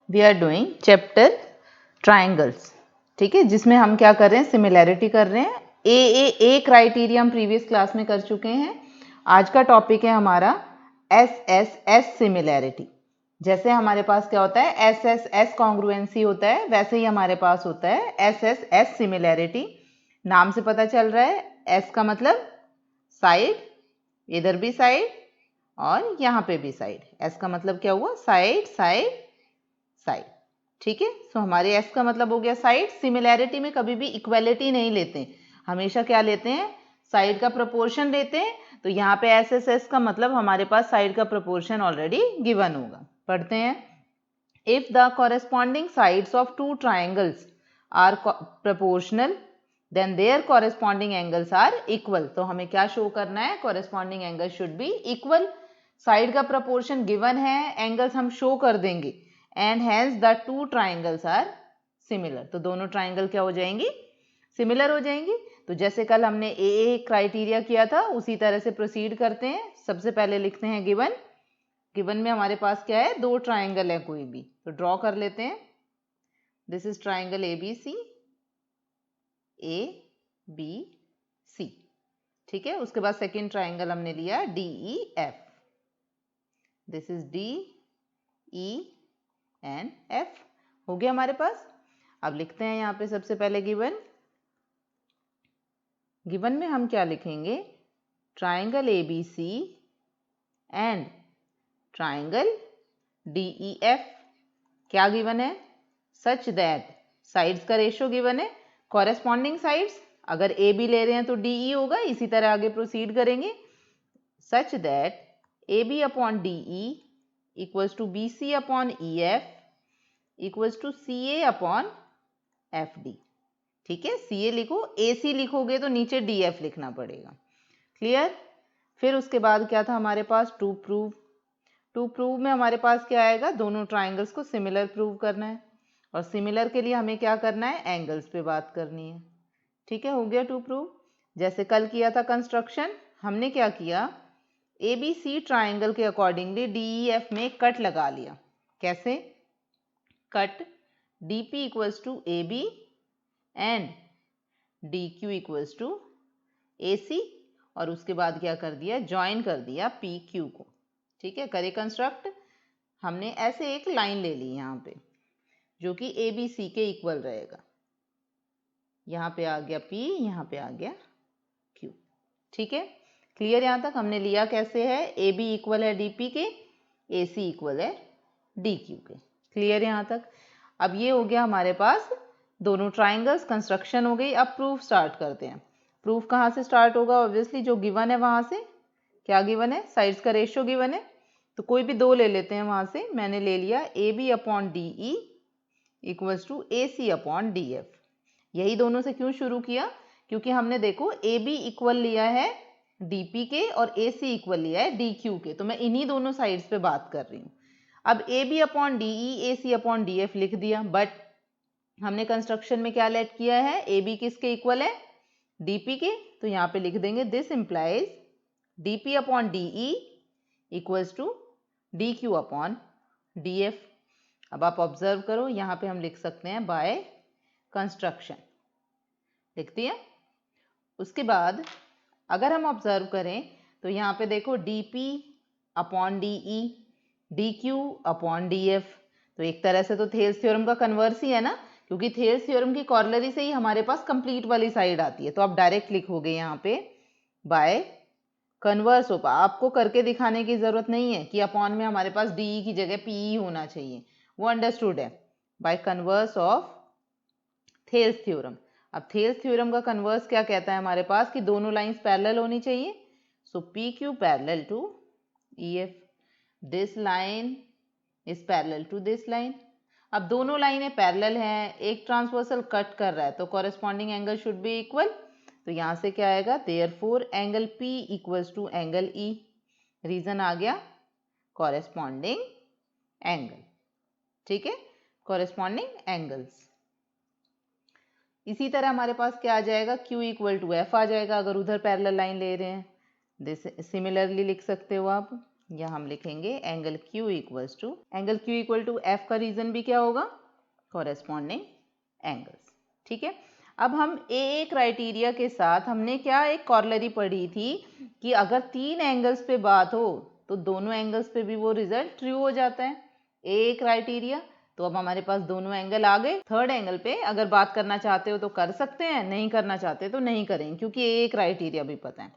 We are doing chapter triangles, ठीक है, जिसमें हम क्या कर रहे हैं, सिमिलैरिटी कर रहे हैं। ए क्राइटेरिया हम प्रीवियस क्लास में कर चुके हैं। आज का टॉपिक है हमारा एस सिमिलैरिटी। जैसे हमारे पास क्या होता है, एस कॉन्ग्रुएंसी होता है, वैसे ही हमारे पास होता है एस सिमिलैरिटी। नाम से पता चल रहा है, एस का मतलब साइड, इधर भी साइड और यहाँ पे भी साइड। एस का मतलब क्या हुआ, साइड साइड साइड, ठीक है। सो हमारे एस का मतलब हो गया साइड। सिमिलैरिटी में कभी भी इक्वलिटी नहीं लेते, हमेशा क्या लेते हैं, साइड का प्रोपोर्शन लेते हैं। तो यहाँ पे एस का मतलब हमारे पास साइड का प्रोपोर्शन ऑलरेडी गिवन होगा। पढ़ते हैं, if the corresponding sides of two triangles are proportional then their corresponding angles are equal. तो हमें क्या शो करना है, corresponding angle should be equal. Side का प्रोपोर्शन गिवन है, एंगल्स हम शो कर देंगे, and hence the two triangles are similar. तो दोनों ट्राइंगल क्या हो जाएंगी, सिमिलर हो जाएंगी। तो जैसे कल हमने ए क्राइटेरिया किया था, उसी तरह से प्रोसीड करते हैं। सबसे पहले लिखते हैं गिवन। गिवन में हमारे पास क्या है, दो ट्राइंगल है कोई भी, तो ड्रॉ कर लेते हैं। This is triangle A B C, ठीक है। उसके बाद सेकेंड ट्राइंगल हमने लिया D E F, this is D E and F, हो गया हमारे पास। अब लिखते हैं यहाँ पे सबसे पहले गिवन। गिवन में हम क्या लिखेंगे, triangle A B C and triangle D E F. क्या गिवन है, सच दैट साइड्स का रेशो गिवन है, कॉरेस्पॉन्डिंग साइड्स, अगर ए बी ले रहे हैं तो डी ई होगा। इसी तरह आगे प्रोसीड करेंगे। Such that A B upon D E equals to B C upon E F equals to C A upon F D, ठीक है। सी ए लिखो, ए सी लिखोगे तो नीचे डी एफ लिखना पड़ेगा। क्लियर। फिर उसके बाद क्या था हमारे पास, टू प्रूव। टू प्रूव में हमारे पास क्या आएगा, दोनों ट्राइंगल्स को सिमिलर प्रूव करना है, और सिमिलर के लिए हमें क्या करना है, एंगल्स पे बात करनी है, ठीक है। हो गया टू प्रूव। जैसे कल किया था कंस्ट्रक्शन, हमने क्या किया, ए बी सी ट्राइंगल के अकॉर्डिंगली डी ई एफ में कट लगा लिया। कैसे, cut D P equals to A B and D Q equals to A C, और उसके बाद क्या कर दिया, ज्वाइन कर दिया पी क्यू को, ठीक है। करे कंस्ट्रक्ट, हमने ऐसे एक लाइन ले ली यहाँ पे जो कि ए बी सी के इक्वल रहेगा। यहाँ पे आ गया P, यहाँ पे आ गया Q, ठीक है। क्लियर। यहाँ तक हमने लिया कैसे है, ए बी इक्वल है डी पी के, ए सी इक्वल है डी क्यू के। क्लियर यहाँ तक। अब ये हो गया हमारे पास दोनों ट्राइंगल्स, कंस्ट्रक्शन हो गई। अब प्रूफ स्टार्ट करते हैं। प्रूफ कहाँ से स्टार्ट होगा, ऑब्वियसली जो गिवन है वहाँ से। क्या गिवन है, साइड्स का रेशियो गिवन है, तो कोई भी दो ले लेते हैं वहाँ से। मैंने ले लिया A B upon D E equals to A C upon D F. यही दोनों से क्यों शुरू किया, क्योंकि हमने देखो ए बी इक्वल लिया है डी पी के और ए सी इक्वल लिया है डी क्यू के, तो मैं इन्हीं दोनों साइड्स पे बात कर रही हूँ। अब A B upon D E, A C upon D F लिख दिया, बट हमने कंस्ट्रक्शन में क्या लेट किया है, ए बी किसके इक्वल है, डी पी के, तो यहाँ पे लिख देंगे this implies D P upon D E equals to D Q upon D F. अब आप ऑब्जर्व करो, यहाँ पे हम लिख सकते हैं बाय कंस्ट्रक्शन, लिख दिया। उसके बाद अगर हम ऑब्जर्व करें तो यहाँ पे देखो डी पी अपॉन डी ई, D Q upon D F, तो एक तरह से तो थेल्स थ्योरम का कन्वर्स ही है ना, क्योंकि थेल्स थ्योरम की कॉर्लरी से ही हमारे पास कंप्लीट वाली साइड आती है। तो आप डायरेक्ट लिखोगे यहाँ पे बाय कन्वर्स होगा, आपको करके दिखाने की जरूरत नहीं है कि अपॉन में हमारे पास डी की जगह पी होना चाहिए, वो अंडरस्टूड है। By converse of Thales theorem. अब थेल्स थ्योरम का कन्वर्स क्या कहता है हमारे पास, कि दोनों लाइंस पैरेलल होनी चाहिए। So P Q parallel to E F, this line is parallel to this line. अब दोनों लाइनें पैरेलल हैं, एक ट्रांसवर्सल कट कर रहा है, तो corresponding angle should be equal. तो यहाँ से क्या आएगा, therefore angle P equals to angle E। Reason आ गया कॉरेस्पॉन्डिंग एंगल, ठीक है, कॉरेस्पॉन्डिंग एंगल्स। इसी तरह हमारे पास क्या आ जाएगा, Q इक्वल टू एफ आ जाएगा, अगर उधर पैरेलल लाइन ले रहे हैं। दिस सिमिलरली लिख सकते हो आप, या हम लिखेंगे angle Q equal to F का रीजन भी क्या होगा, कॉरेस्पॉन्डिंग एंगल्स। ठीक है, अब हम ए क्राइटेरिया के साथ हमने क्या एक कॉरलरी पढ़ी थी कि अगर 3 एंगल्स पे बात हो तो दोनों एंगल्स पे भी वो रिजल्ट ट्रू हो जाता है, ए क्राइटेरिया। तो अब हमारे पास दोनों एंगल आ गए। थर्ड एंगल पे अगर बात करना चाहते हो तो कर सकते हैं, नहीं करना चाहते तो नहीं करेंगे क्योंकि ए क्राइटेरिया भी पता है।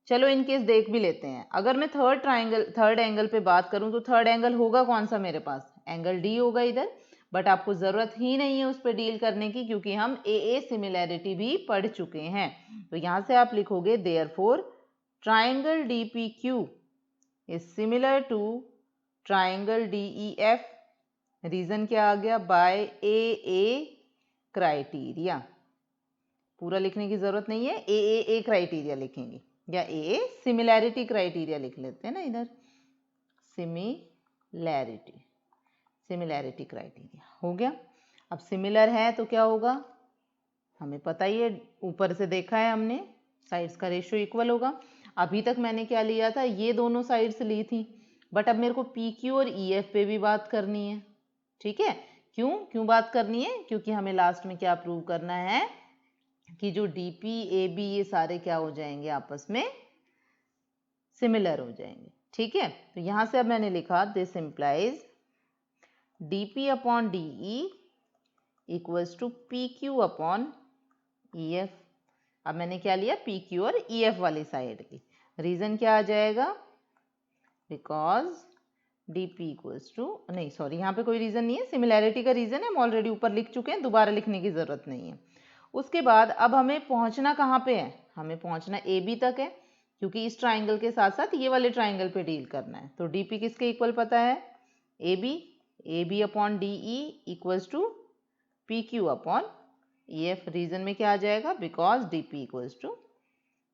चलो इन केस देख भी लेते हैं। अगर मैं थर्ड एंगल पे बात करूं तो थर्ड एंगल होगा कौन सा मेरे पास, एंगल डी होगा इधर। बट आपको ज़रूरत ही नहीं है उस पर डील करने की क्योंकि हम ए सिमिलैरिटी भी पढ़ चुके हैं। तो यहाँ से आप लिखोगे therefore triangle D P Q is similar to triangle D E F. Reason क्या आ गया, बाय ए क्राइटेरिया। पूरा लिखने की ज़रूरत नहीं है, ए क्राइटेरिया लिखेंगे या ए सिमिलैरिटी क्राइटेरिया लिख लेते हैं ना इधर, सिमिलैरिटी क्राइटेरिया हो गया। अब सिमिलर है तो क्या होगा, हमें पता ही है, ऊपर से देखा है हमने, साइड्स का रेशियो इक्वल होगा। अभी तक मैंने क्या लिया था, ये दोनों साइड्स ली थी, बट अब मेरे को पी क्यू और ई एफ पे भी बात करनी है। ठीक है, क्यों बात करनी है, क्योंकि हमें लास्ट में क्या प्रूव करना है कि जो डी पी ए बी ये सारे क्या हो जाएंगे, आपस में सिमिलर हो जाएंगे। ठीक है, तो यहां से अब मैंने लिखा this implies D P upon D E equals to P Q upon E F. अब मैंने क्या लिया, पी क्यू और ई एफ वाली साइड की। रीजन क्या आ जाएगा, because D P equals to, नहीं सॉरी यहाँ पे कोई रीजन नहीं है, सिमिलैरिटी का रीजन है, हम ऑलरेडी ऊपर लिख चुके हैं, दोबारा लिखने की जरूरत नहीं है। उसके बाद अब हमें पहुंचना कहाँ पे है, हमें पहुंचना ए बी तक है क्योंकि इस ट्राइंगल के साथ साथ ये वाले ट्राइंगल पे डील करना है। तो डी पी किसके इक्वल पता है, A B upon D E equals to P Q upon E F. Reason में क्या आ जाएगा, because D P equals to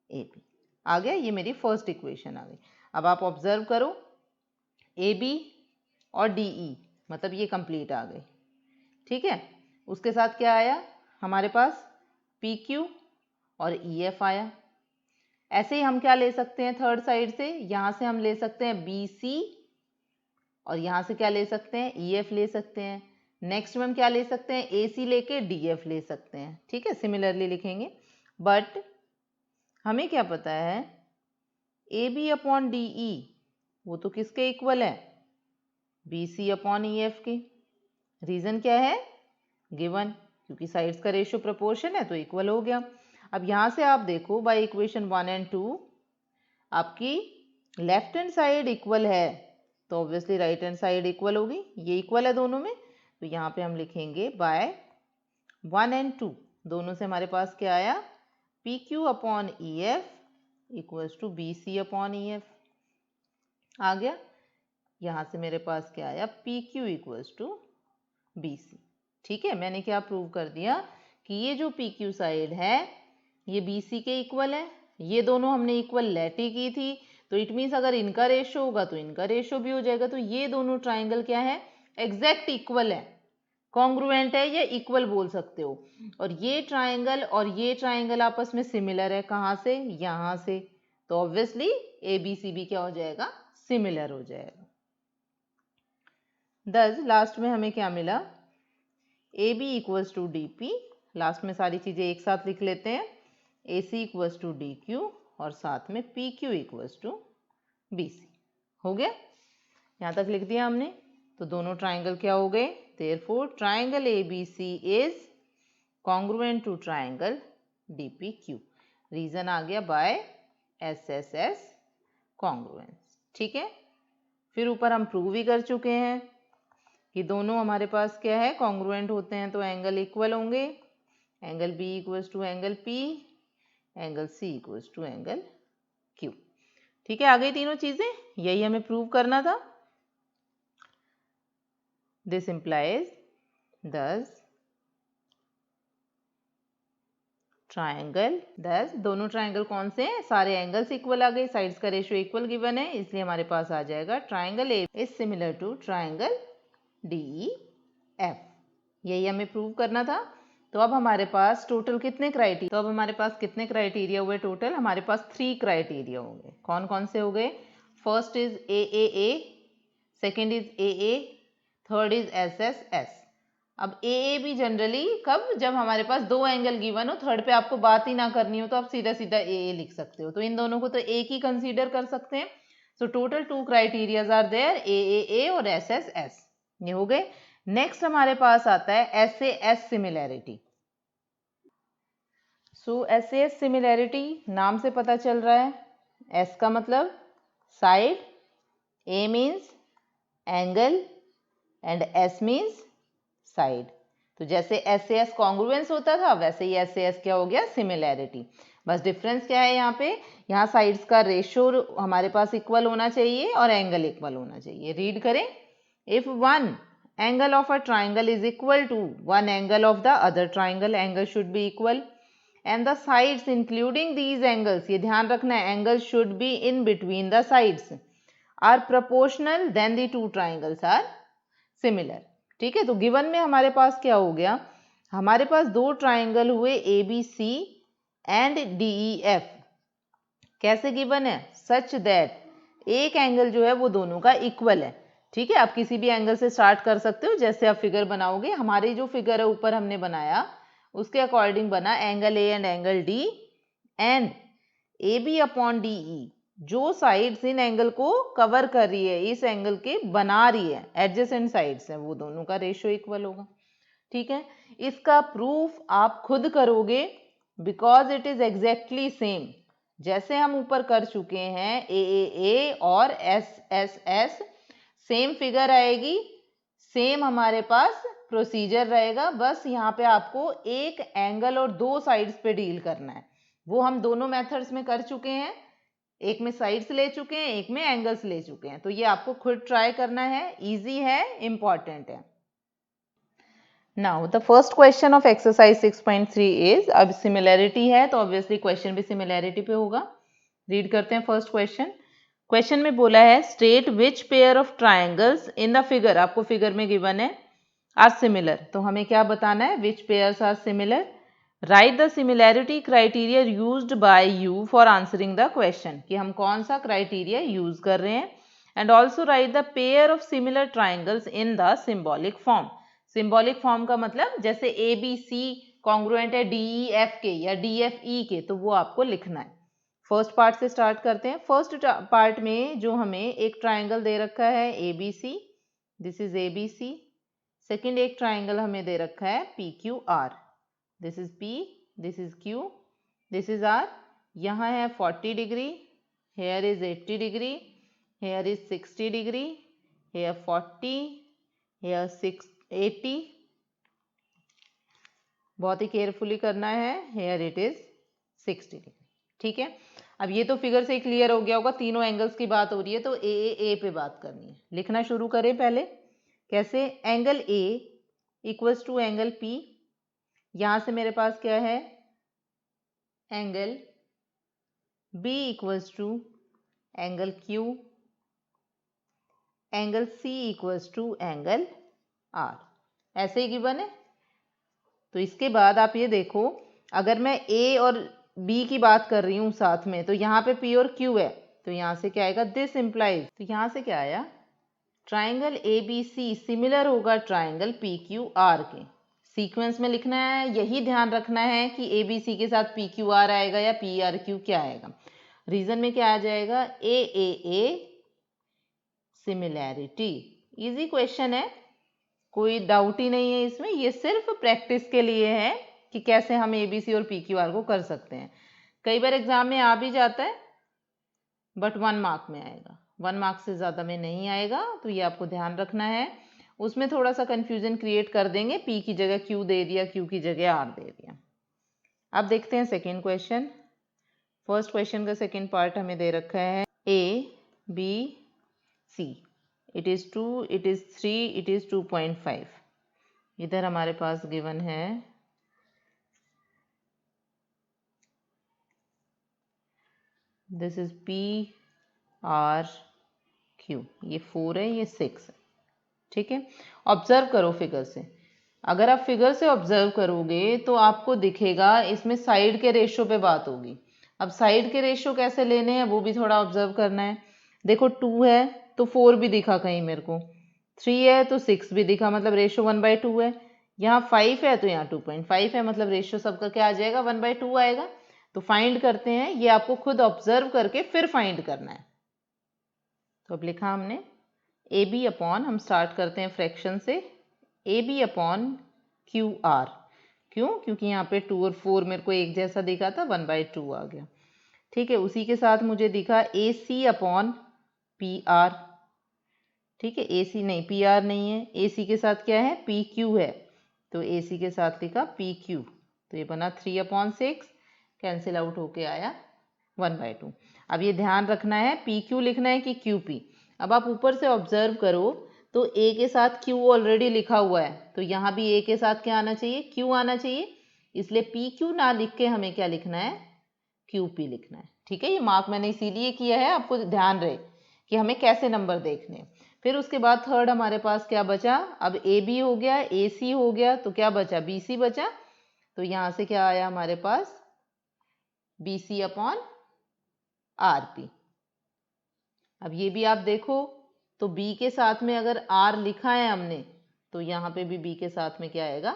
A B. आ गया, ये मेरी फर्स्ट इक्वेशन आ गई। अब आप ऑब्जर्व करो, ए बी और डी ई मतलब ये कंप्लीट आ गई। ठीक है, उसके साथ क्या आया हमारे पास, पी क्यू और ई एफ आया। ऐसे ही हम क्या ले सकते हैं थर्ड साइड से, यहाँ से हम ले सकते हैं बी सी और यहाँ से क्या ले सकते हैं, ई एफ ले सकते हैं। नेक्स्ट में हम क्या ले सकते हैं, ए सी लेके डी एफ ले सकते हैं। ठीक है, सिमिलरली लिखेंगे। बट हमें क्या पता है, A B upon D E वो तो किसके इक्वल है, B C upon E F के। रीजन क्या है, गिवन, क्योंकि साइड्स का रेशियो प्रोपोर्शन है तो इक्वल हो गया। अब यहाँ से आप देखो बाय इक्वेशन 1 और 2 आपकी लेफ्ट हैंड साइड इक्वल है तो obviously right hand side equal होगी, ये इक्वल है दोनों में। तो यहाँ पे हम लिखेंगे बाय 1 और 2 दोनों से हमारे पास क्या आया, P Q upon E F equals to B C upon E F आ गया। यहाँ से मेरे पास क्या आया, P Q equals to B C. ठीक है, मैंने क्या प्रूव कर दिया कि ये जो पी क्यू साइड है ये बी सी के इक्वल है। ये दोनों हमने इक्वल लेटी की थी तो इट मीन्स अगर इनका रेशियो होगा तो इनका रेशियो भी हो जाएगा। तो ये दोनों ट्राइंगल क्या है, एग्जैक्ट इक्वल है, कॉन्ग्रुएंट है या इक्वल बोल सकते हो। और ये ट्राइंगल आपस में सिमिलर है, कहाँ से, यहाँ से। तो ऑब्वियसली ए बी सी भी क्या हो जाएगा, सिमिलर हो जाएगा। दस लास्ट में हमें क्या मिला, A B equals to D P, last में सारी चीज़ें एक साथ लिख लेते हैं, A C equals to D Q और साथ में P Q equals to B C. हो गया, यहाँ तक लिख दिया हमने। तो दोनों ट्राइंगल क्या हो गए, therefore triangle A B C is congruent to triangle D P Q. Reason आ गया by S S S congruence. ठीक है, फिर ऊपर हम प्रूव भी कर चुके हैं कि दोनों हमारे पास क्या है, कॉन्ग्रुएंट होते हैं तो एंगल इक्वल होंगे। Angle B equals to angle P, angle C equals to angle Q. ठीक है, आ गई तीनों चीजें, यही हमें प्रूव करना था। दिस इंप्लाइज दस ट्राइंगल, दस दोनों ट्राइंगल कौन से हैं, सारे एंगल्स इक्वल आ गए, साइड्स का रेशियो इक्वल गिवन है, इसलिए हमारे पास आ जाएगा triangle A is similar to triangle D E F. यही हमें प्रूव करना था। तो अब हमारे पास टोटल कितने क्राइटेरिया, तो अब हमारे पास कितने क्राइटेरिया हुए टोटल, हमारे पास 3 क्राइटेरिया हो गए। कौन कौन से हो गए, first is AAA, second is AA, third is SSS। अब AA भी जनरली कब, जब हमारे पास दो एंगल गिवन हो, थर्ड पे आपको बात ही ना करनी हो तो आप सीधा सीधा AA लिख सकते हो, तो इन दोनों को तो एक ही कंसीडर कर सकते हैं। So total 2 criterias are there, AAA और SSS, ये हो गए। नेक्स्ट हमारे पास आता है SAS सिमिलैरिटी। सो SAS सिमिलैरिटी नाम से पता चल रहा है, S का मतलब side, A means angle and S means side. तो जैसे SAS कॉन्ग्रुएंस होता था, वैसे ही SAS क्या हो गया, सिमिलैरिटी। बस डिफरेंस क्या है यहाँ पे, यहाँ साइड्स का रेशियो हमारे पास इक्वल होना चाहिए और एंगल इक्वल होना चाहिए। रीड करें, if one angle of a triangle is equal to one angle of the other triangle, angle should be equal and the sides including these angles, ये ध्यान रखना है, angle should be in between the sides, are proportional then the two triangles are similar. ठीक है, तो given में हमारे पास क्या हो गया, हमारे पास दो ट्राइंगल हुए ABC एंड DEF। कैसे गिवन है, सच दैट एक एंगल जो है वो दोनों का इक्वल है। ठीक है, आप किसी भी एंगल से स्टार्ट कर सकते हो, जैसे आप फिगर बनाओगे, हमारी जो फिगर है ऊपर हमने बनाया उसके अकॉर्डिंग बना angle A and angle D and AB upon DE, जो साइड्स इन एंगल को कवर कर रही है, इस एंगल के बना रही है, एडजेसेंट साइड्स है, वो दोनों का रेशियो इक्वल होगा। ठीक है, इसका प्रूफ आप खुद करोगे because it is exactly same, जैसे हम ऊपर कर चुके हैं AAA और SSS, सेम फिगर आएगी, सेम हमारे पास प्रोसीजर रहेगा, बस यहाँ पे आपको एक एंगल और दो साइड्स पे डील करना है। वो हम दोनों मेथड्स में कर चुके हैं, एक में साइड्स ले चुके हैं, एक में एंगल्स ले चुके हैं, तो ये आपको खुद ट्राई करना है, इजी है, इंपॉर्टेंट है। Now the first question of exercise 6.3 is, अब सिमिलैरिटी है तो ऑब्वियसली क्वेश्चन भी सिमिलैरिटी पे होगा। रीड करते हैं फर्स्ट क्वेश्चन। क्वेश्चन में बोला है state which pair of triangles in the figure, आपको फिगर में गिवन है, आर सिमिलर, तो हमें क्या बताना है, which pairs are similar. Write the similarity criteria used by you for answering the question, कि हम कौन सा क्राइटेरिया यूज कर रहे हैं, and also write the pair of similar triangles in the symbolic form. Symbolic form का मतलब जैसे ABC कॉन्ग्रुएंट है DEF के या DFE के, तो वो आपको लिखना है। फर्स्ट पार्ट से स्टार्ट करते हैं। फर्स्ट पार्ट में जो हमें एक ट्राइंगल दे रखा है ABC, this is ABC। Second एक ट्राइंगल हमें दे रखा है PQR, this is P, this is Q, this is R। यहाँ है 40 degree, here is 80 degree, here is 60 degree, here 40, here 80, बहुत ही केयरफुली करना है, हेयर इट इज 60 डिग्री। ठीक है, अब ये तो फिगर से क्लियर हो गया होगा, तीनों एंगल्स की बात हो रही है तो ए पे बात करनी है। लिखना शुरू करें पहले, कैसे, angle A equals to angle P, यहां से मेरे पास क्या है, angle B equals to angle Q, angle C equals to angle R, ऐसे ही गिवन है। तो इसके बाद आप ये देखो, अगर मैं A और B की बात कर रही हूँ साथ में, तो यहाँ पे P और Q है, तो यहाँ से क्या आएगा, दिस इम्प्लाइज, तो यहाँ से क्या आया, ट्राइंगल ABC सिमिलर होगा ट्राइंगल PQR के। सीक्वेंस में लिखना है, यही ध्यान रखना है कि ABC के साथ PQR आएगा या PRQ क्या आएगा। रीजन में क्या आ जाएगा, AAA सिमिलैरिटी। इजी क्वेश्चन है, कोई डाउट ही नहीं है इसमें, ये सिर्फ प्रैक्टिस के लिए है कि कैसे हम ABC और PQR को कर सकते हैं। कई बार एग्जाम में आ भी जाता है बट 1 मार्क में आएगा, 1 मार्क से ज़्यादा में नहीं आएगा, तो ये आपको ध्यान रखना है। उसमें थोड़ा सा कंफ्यूजन क्रिएट कर देंगे, P की जगह Q दे दिया, Q की जगह R दे दिया। अब देखते हैं सेकेंड क्वेश्चन। फर्स्ट क्वेश्चन का सेकेंड पार्ट हमें दे रखा है ABC, it is 2, it is 3, it is 2.5। इधर हमारे पास गिवन है दिस इज PRQ, ये 4 है, ये 6 है। ठीक है, ऑब्जर्व करो फिगर से, अगर आप फिगर से ऑब्जर्व करोगे तो आपको दिखेगा इसमें साइड के रेशियो पे बात होगी। अब साइड के रेशियो कैसे लेने हैं वो भी थोड़ा ऑब्जर्व करना है। देखो 2 है तो 4 भी दिखा कहीं मेरे को, 3 है तो 6 भी दिखा, मतलब रेशियो 1/2 है। यहाँ 5 है तो यहाँ 2.5 है, मतलब रेशियो सबका क्या आ जाएगा, 1/2 आएगा। तो फाइंड करते हैं, ये आपको खुद ऑब्जर्व करके फिर फाइंड करना है। तो अब लिखा हमने ए बी अपॉन, हम स्टार्ट करते हैं फ्रैक्शन से, A B upon Q R. क्यों? क्योंकि यहाँ पे 2 और 4 मेरे को एक जैसा दिखा था, 1/2 आ गया। ठीक है, उसी के साथ मुझे दिखा ए सी अपॉन पी आर। ठीक है, ए सी नहीं, पी आर नहीं है, ए सी के साथ क्या है, पी क्यू है, तो ए सी के साथ लिखा पी क्यू। तो ये बना 3/6, कैंसिल आउट होके आया 1/2। अब ये ध्यान रखना है, पी क्यू लिखना है कि क्यू पी। अब आप ऊपर से ऑब्जर्व करो तो ए के साथ क्यू ऑलरेडी लिखा हुआ है, तो यहाँ भी ए के साथ क्या आना चाहिए, क्यू आना चाहिए। इसलिए पी क्यू ना लिख के हमें क्या लिखना है, क्यू पी लिखना है। ठीक है, ये मार्क मैंने इसीलिए किया है, आपको ध्यान रहे कि हमें कैसे नंबर देखने हैं। फिर उसके बाद थर्ड हमारे पास क्या बचा, अब ए बी हो गया, ए सी हो गया, तो क्या बचा, बी सी बचा। तो यहाँ से क्या आया हमारे पास, B C upon R P. अब ये भी आप देखो तो b के साथ में अगर r लिखा है हमने, तो यहाँ पे भी b के साथ में क्या आएगा,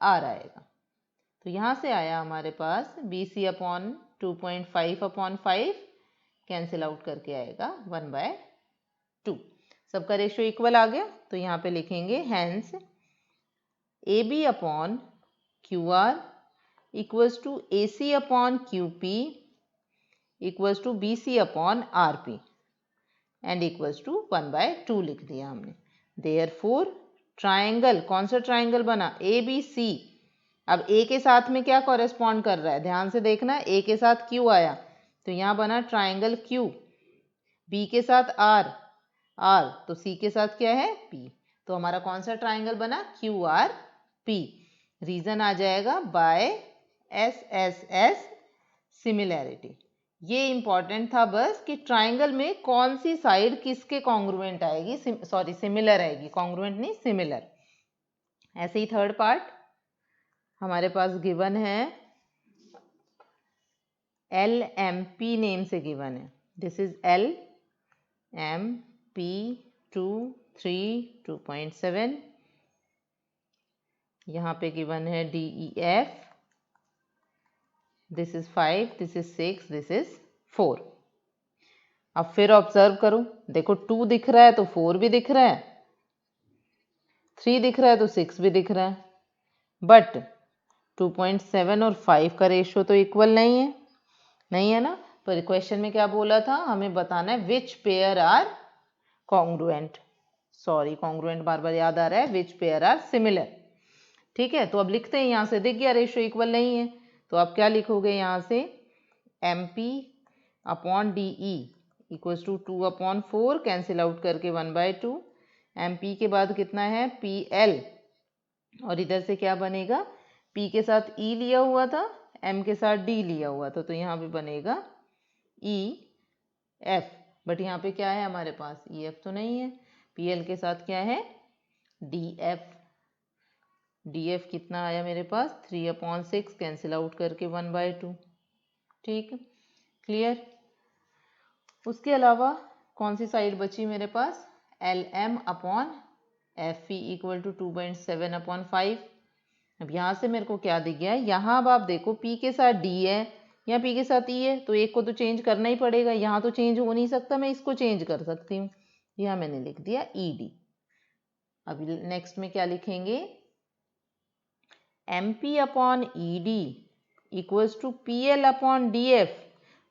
r आएगा। तो यहाँ से आया हमारे पास B C upon 2.5/5, cancel out करके आएगा 1/2। सबका रेशियो इक्वल आ गया, तो यहाँ पे लिखेंगे hence A B upon Q R equals to A C upon Q P equals to B C upon R P and equals to 1/2 लिख दिया हमने। देयरफॉर ट्राइंगल, कौन सा ट्राइंगल बना, ए बी सी। अब ए के साथ में क्या कॉरेस्पॉन्ड कर रहा है, ध्यान से देखना, ए के साथ क्यू आया तो यहाँ बना ट्राइंगल क्यू, बी के साथ आर, आर तो सी के साथ क्या है, पी। तो हमारा कौन सा ट्राइंगल बना, क्यू आर पी। रीजन आ जाएगा by S S S similarity. ये इंपॉर्टेंट था बस कि ट्राइंगल में कौन सी साइड किसके कॉन्ग्रुएंट आएगी, सॉरी सिमिलर आएगी, कॉन्ग्रुएंट नहीं सिमिलर। ऐसे ही थर्ड पार्ट हमारे पास गिवन है, एल एम पी नेम से गिवन है। This is L M P 2 3 2.7। यहाँ पे गिवन है D E F, this is 5, this is 6, this is 4। अब फिर ऑब्जर्व करो, देखो 2 दिख रहा है तो 4 भी दिख रहा है, 3 दिख रहा है तो 6 भी दिख रहा है, बट 2.7 और 5 का रेशियो तो इक्वल नहीं है, नहीं है ना। पर क्वेश्चन में क्या बोला था, हमें बताना है which pair are congruent, sorry congruent बार बार याद आ रहा है, विच पेयर आर सिमिलर। ठीक है, तो अब लिखते हैं, यहाँ से दिख गया रेशियो इक्वल नहीं है, तो आप क्या लिखोगे यहाँ से, M P upon D E equals to 2/4, cancel out करके 1/2। एम पी के बाद कितना है, पी एल, और इधर से क्या बनेगा, पी के साथ ई लिया हुआ था, एम के साथ डी लिया हुआ था, तो यहाँ पे बनेगा ई एफ। बट यहाँ पे क्या है हमारे पास, ई एफ तो नहीं है, पी एल के साथ क्या है, डी एफ। डी एफ कितना आया मेरे पास, 3/6, कैंसिल आउट करके 1/2। ठीक, क्लियर। उसके अलावा कौन सी साइड बची मेरे पास, L M upon F E equal to 2.7/5। अब यहाँ से मेरे को क्या दिख गया है, यहाँ अब आप देखो पी के साथ डी है या पी के साथ ई है, तो एक को तो चेंज करना ही पड़ेगा, यहाँ तो चेंज हो नहीं सकता, मैं इसको चेंज कर सकती हूँ, यहाँ मैंने लिख दिया ई डी। अब नेक्स्ट में क्या लिखेंगे, M P upon E D equals to P L upon D F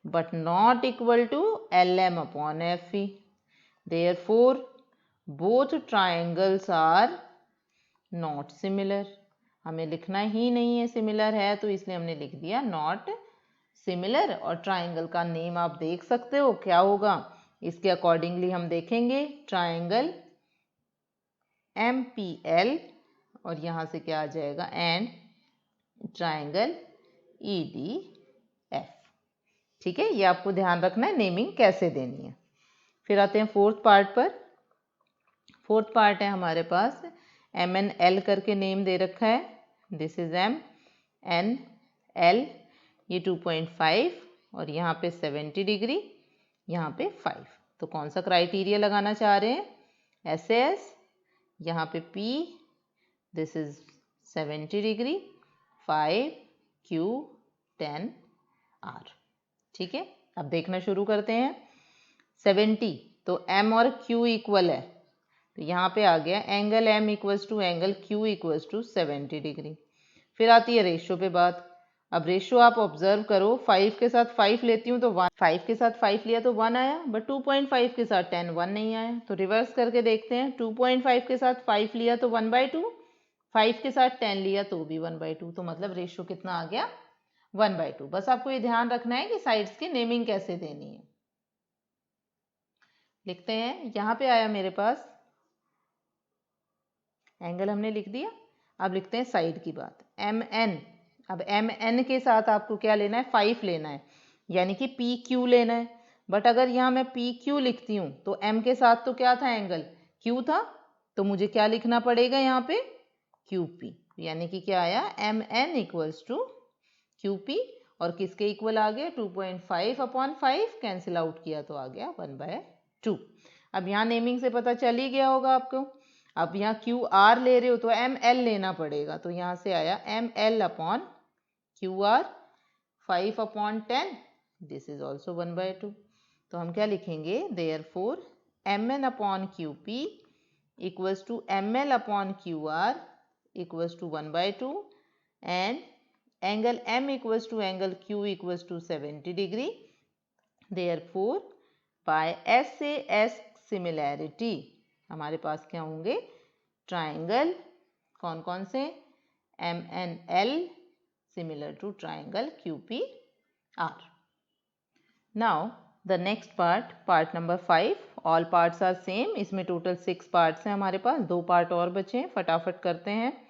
but not equal to LM upon FE. Therefore, both triangles are not similar. हमें लिखना ही नहीं है सिमिलर है, तो इसलिए हमने लिख दिया नॉट सिमिलर। और ट्राइंगल का नेम आप देख सकते हो क्या होगा, इसके अकॉर्डिंगली हम देखेंगे, ट्राइंगल MPL, और यहाँ से क्या आ जाएगा, एंड ट्राइंगल EDF। ठीक है, ये आपको ध्यान रखना है नेमिंग कैसे देनी है। फिर आते हैं फोर्थ पार्ट पर। फोर्थ पार्ट है हमारे पास, एम एन एल करके नेम दे रखा है, this is M N L, ये 2.5 और यहाँ पे 70 डिग्री, यहाँ पे 5। तो कौन सा क्राइटेरिया लगाना चाह रहे हैं? SS, यहाँ पे P, this is 70 degree, 5 Q 10 R। ठीक है, अब देखना शुरू करते हैं। 70 तो M और Q इक्वल है, तो यहाँ पे आ गया angle M equals to angle Q equals to 70 degree. फिर आती है रेशियो पे बात। अब रेशियो आप ऑब्जर्व करो, 5 के साथ 5 लेती हूँ तो 1, 5 के साथ 5 लिया तो 1 आया, बट 2.5 के साथ 10 1 नहीं आया। तो रिवर्स करके देखते हैं, 2.5 के साथ 5 लिया तो 1/2, 5 के साथ 10 लिया तो भी 1/2, तो मतलब रेशियो कितना आ गया? 1/2। बस आपको ये ध्यान रखना है कि साइड्स की नेमिंग कैसे देनी है। लिखते हैं, यहाँ पे आया मेरे पास एंगल, हमने लिख दिया। अब लिखते हैं साइड की बात, MN। अब MN के साथ आपको क्या लेना है? 5 लेना है, यानी कि PQ लेना है। बट अगर यहाँ मैं PQ लिखती हूँ तो M के साथ तो क्या था? एंगल Q था, तो मुझे क्या लिखना पड़ेगा यहाँ पे? QP। यानी कि क्या आया? MN equals to QP। और किसके इक्वल आ गया? 2.5/5, कैंसिल आउट किया तो आ गया 1/2। अब यहाँ नेमिंग से पता चल ही गया होगा आपको। अब यहाँ QR ले रहे हो तो ML लेना पड़ेगा, तो यहाँ से आया ML/QR, 5/10, दिस इज ऑल्सो 1/2। तो हम क्या लिखेंगे? Therefore MN/QP equals to ML/QR equals to 1/2 and angle M equals to angle Q equals to 70 degree. Therefore by SAS similarity हमारे पास क्या होंगे? ट्राइंगल, कौन कौन से? MNL similar to triangle QPR। Now the next part, part number 5, all parts are same. इसमें टोटल 6 parts हैं हमारे पास, 2 पार्ट और बचे हैं, फटाफट करते हैं।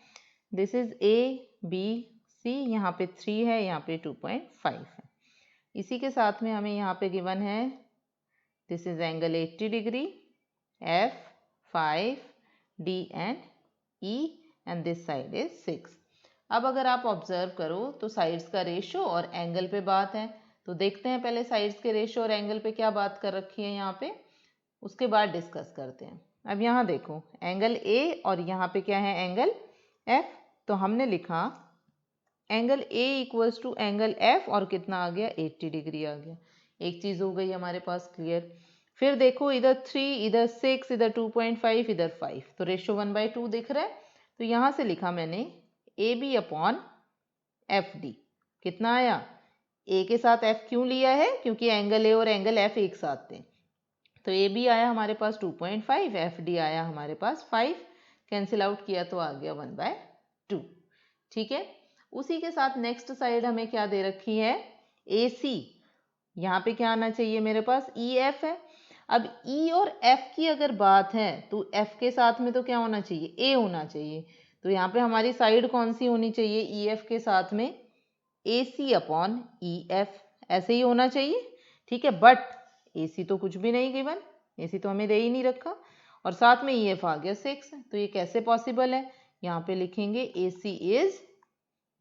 दिस इज ABC, यहाँ पे 3 है, यहाँ पे 2.5 है। इसी के साथ में हमें यहाँ पे गिवन है, this is angle 80 degree, F 5 D and E and this side is 6। अब अगर आप ऑब्जर्व करो तो साइड्स का रेशियो और एंगल पे बात है, तो देखते हैं पहले साइड्स के रेशियो और एंगल पे क्या बात कर रखी है यहाँ पे, उसके बाद डिस्कस करते हैं। अब यहाँ देखो एंगल A और यहाँ पे क्या है? Angle F। तो हमने लिखा angle A equals to angle F और कितना आ गया? 80 डिग्री आ गया। एक चीज़ हो गई हमारे पास क्लियर। फिर देखो इधर 3, इधर 6, इधर 2.5, इधर 5, तो रेशियो 1/2 दिख रहा है। तो यहाँ से लिखा मैंने AB/FD। कितना आया? A के साथ F क्यों लिया है? क्योंकि एंगल A और एंगल F एक साथ थे। तो AB आया हमारे पास 2.5, FD आया हमारे पास 5, कैंसिल आउट किया तो आ गया 1/2। ठीक है, उसी के साथ नेक्स्ट साइड हमें क्या दे रखी है? AC। यहाँ पे क्या आना चाहिए मेरे पास? EF है। अब E और F की अगर बात है तो F के साथ में तो क्या होना चाहिए? A होना चाहिए। तो यहाँ पे हमारी साइड कौन सी होनी चाहिए? EF के साथ में AC/EF, ऐसे ही होना चाहिए। ठीक है, बट AC तो कुछ भी नहीं गिवन, AC तो हमें दे ही नहीं रखा, और साथ में EF आ गया 6, तो ये कैसे पॉसिबल है? यहाँ पे लिखेंगे AC is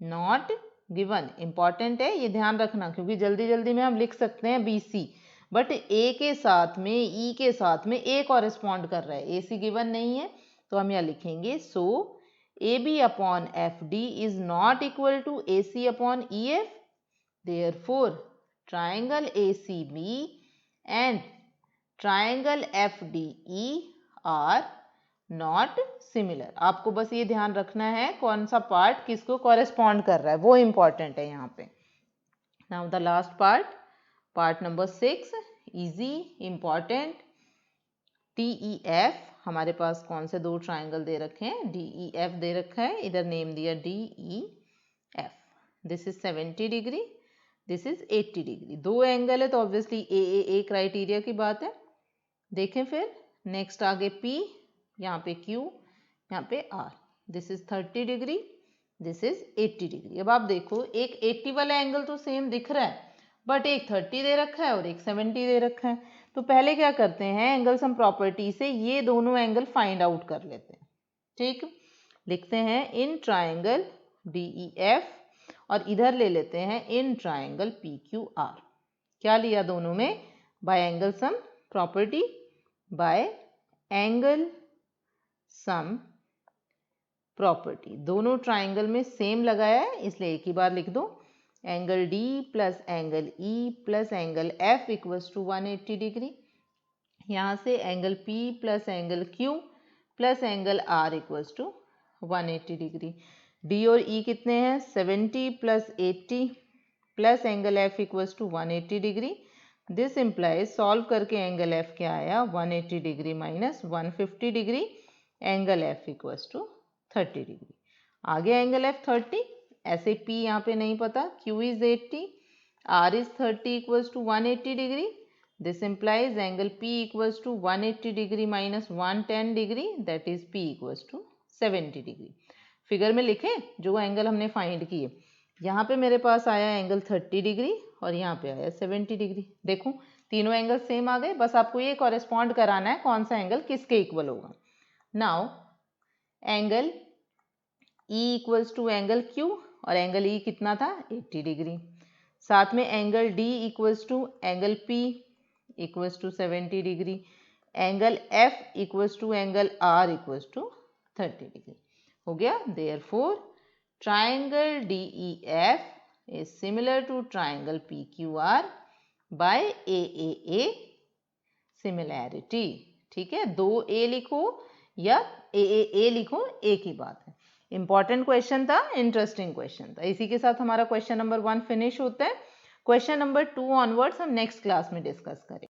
not given. Important है ये ध्यान रखना, क्योंकि जल्दी जल्दी में हम लिख सकते हैं BC, बट A के साथ में E के साथ में A कॉरेस्पॉन्ड कर रहा है, AC गिवन नहीं है। तो हम यहाँ लिखेंगे so AB/FD is not equal to AC/EF, therefore triangle ACB and triangle FDE are not similar. आपको बस ये ध्यान रखना है कौन सा पार्ट किसको कॉरेस्पॉन्ड कर रहा है, वो इंपॉर्टेंट है यहाँ पे। Now the last part, part number 6, easy important. DEF, हमारे पास कौन से 2 ट्राइंगल दे रखे हैं? DEF दे रखा है, इधर नेम दिया DEF। This is 70 degree, this is 80 degree. 2 angle है तो ऑब्वियसली AAA क्राइटेरिया की बात है। देखें फिर नेक्स्ट आगे P, यहाँ पे Q, यहाँ पे R। This is 30 degree, this is 80 degree. अब आप देखो एक 80 वाला एंगल तो सेम दिख रहा है, बट एक 30 दे रखा है और एक 70 दे रखा है। तो पहले क्या करते हैं, एंगल सम प्रॉपर्टी से ये दोनों एंगल फाइंड आउट कर लेते हैं। ठीक, लिखते हैं इन ट्राइंगल DEF और इधर ले लेते हैं इन ट्राइंगल PQR। क्या लिया दोनों में? By angle sum property, by angle sum property. दोनों ट्राइंगल में सेम लगाया है इसलिए एक ही बार लिख दो। Angle D plus angle E plus angle F equals to 180 degree. यहाँ से angle P plus angle Q plus angle R equals to 180 degree. D और ई कितने हैं? 70 plus 80 plus angle F equals to 180 degree. This implies solve करके angle F क्या आया? 180 degree minus 150 degree, angle F equals to 30 degree. आ गया angle F 30। ऐसे P यहाँ पे नहीं पता, Q is 80, R is 30 equals to 180 degree. This implies angle P equals to 180 degree minus 110 degree, that is P equals to 70 degree. Figure में लिखे जो एंगल हमने फाइंड किए। यहाँ पे मेरे पास आया एंगल 30 डिग्री और यहाँ पे आया 70 डिग्री। देखो तीनों एंगल सेम आ गए, बस आपको ये कॉरेस्पॉन्ड कराना है कौन सा एंगल किसके इक्वल होगा। Now angle E equals to angle Q और एंगल E कितना था? 80 डिग्री। साथ में angle D equals to angle P equals to 70 degree. Angle F equals to angle R equals to 30 degree. हो गया। Therefore triangle DEF is similar to triangle PQR by AAA similarity। ठीक है, 2A लिखो या AAA लिखो, एक ही बात है। इंपॉर्टेंट क्वेश्चन था, इंटरेस्टिंग क्वेश्चन था। इसी के साथ हमारा क्वेश्चन नंबर 1 फिनिश होता है। क्वेश्चन नंबर 2 ऑनवर्ड्स हम नेक्स्ट क्लास में डिस्कस करेंगे।